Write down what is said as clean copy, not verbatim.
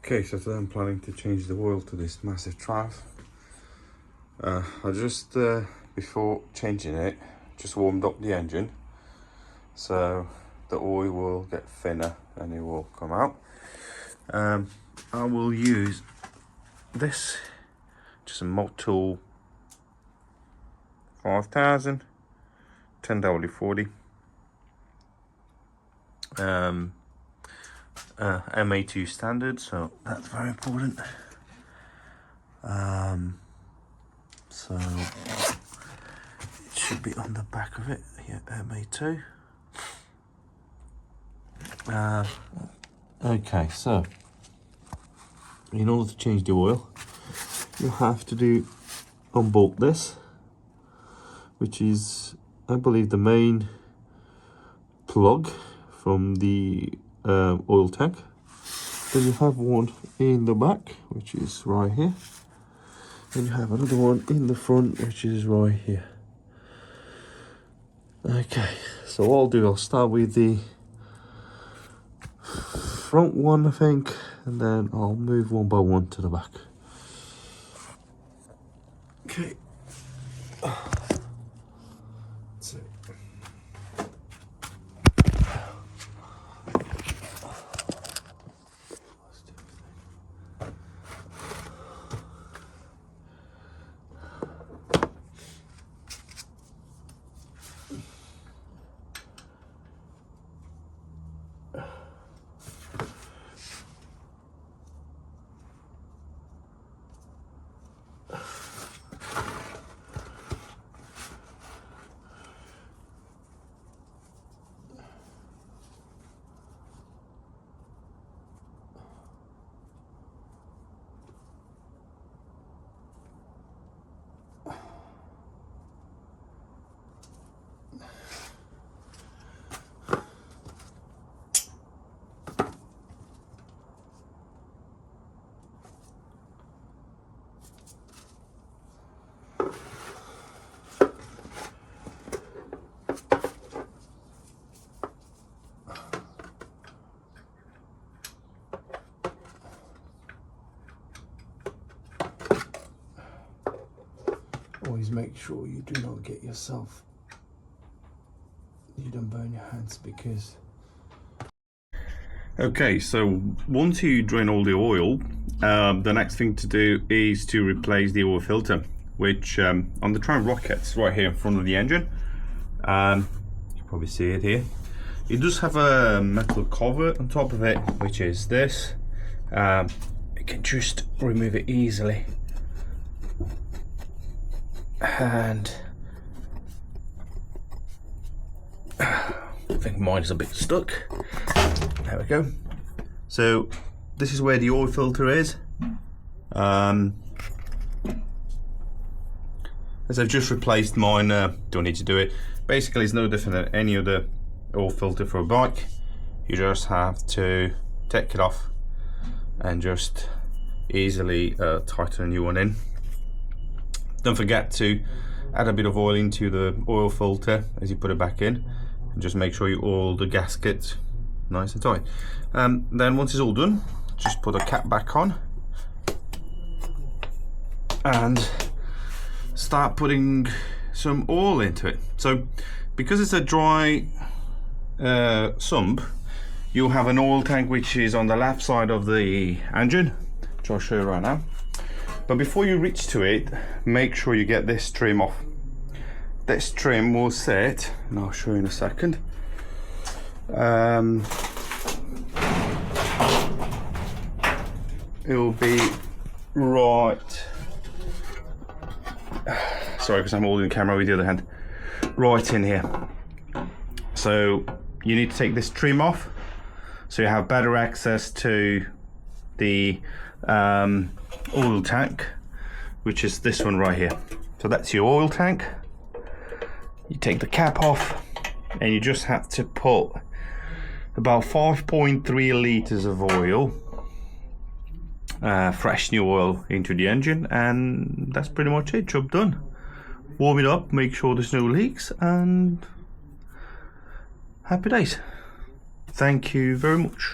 Okay, so today I'm planning to change the oil to this massive Trav. I just, before changing it, just warmed up the engine so the oil will get thinner and it will come out. I will use this, just a Motul 5000 10W40 MA2 standard, so that's very important. So it should be on the back of it here, MA2. Okay, so in order to change the oil, you have to unbolt this, which is, I believe, the main plug from the oil tank. Then you have one in the back, which is right here, and you have another one in the front, which is right here. Okay, so what I'll start with the front one, I think, and then I'll move one by one to the back. Okay. So always make sure you do not get yourself, you don't burn your hands, because... Okay, so once you drain all the oil, the next thing to do is to replace the oil filter, which on the Trav Rockets right here in front of the engine, you can probably see it here. It does have a metal cover on top of it, which is this. You can just remove it easily. And I think mine is a bit stuck. There we go. So this is where the oil filter is. As I've just replaced mine, don't need to do it. Basically, it's no different than any other oil filter for a bike. You just have to take it off and just easily tighten a new one in. Don't forget to add a bit of oil into the oil filter as you put it back in, and just make sure you oil the gasket nice and tight. Then once it's all done, just put the cap back on and start putting some oil into it. So because it's a dry sump, you'll have an oil tank which is on the left side of the engine, which I'll show you right now. But before you reach to it, make sure you get this trim off. This trim will sit, and I'll show you in a second. It will be right, sorry, because I'm holding the camera with the other hand, right in here. So you need to take this trim off so you have better access to the oil tank, which is this one right here. So that's your oil tank. You take the cap off and you just have to put about 5.3 liters of oil, fresh new oil, into the engine, and that's pretty much it. Job done. Warm it up, make sure there's no leaks, and happy days. Thank you very much.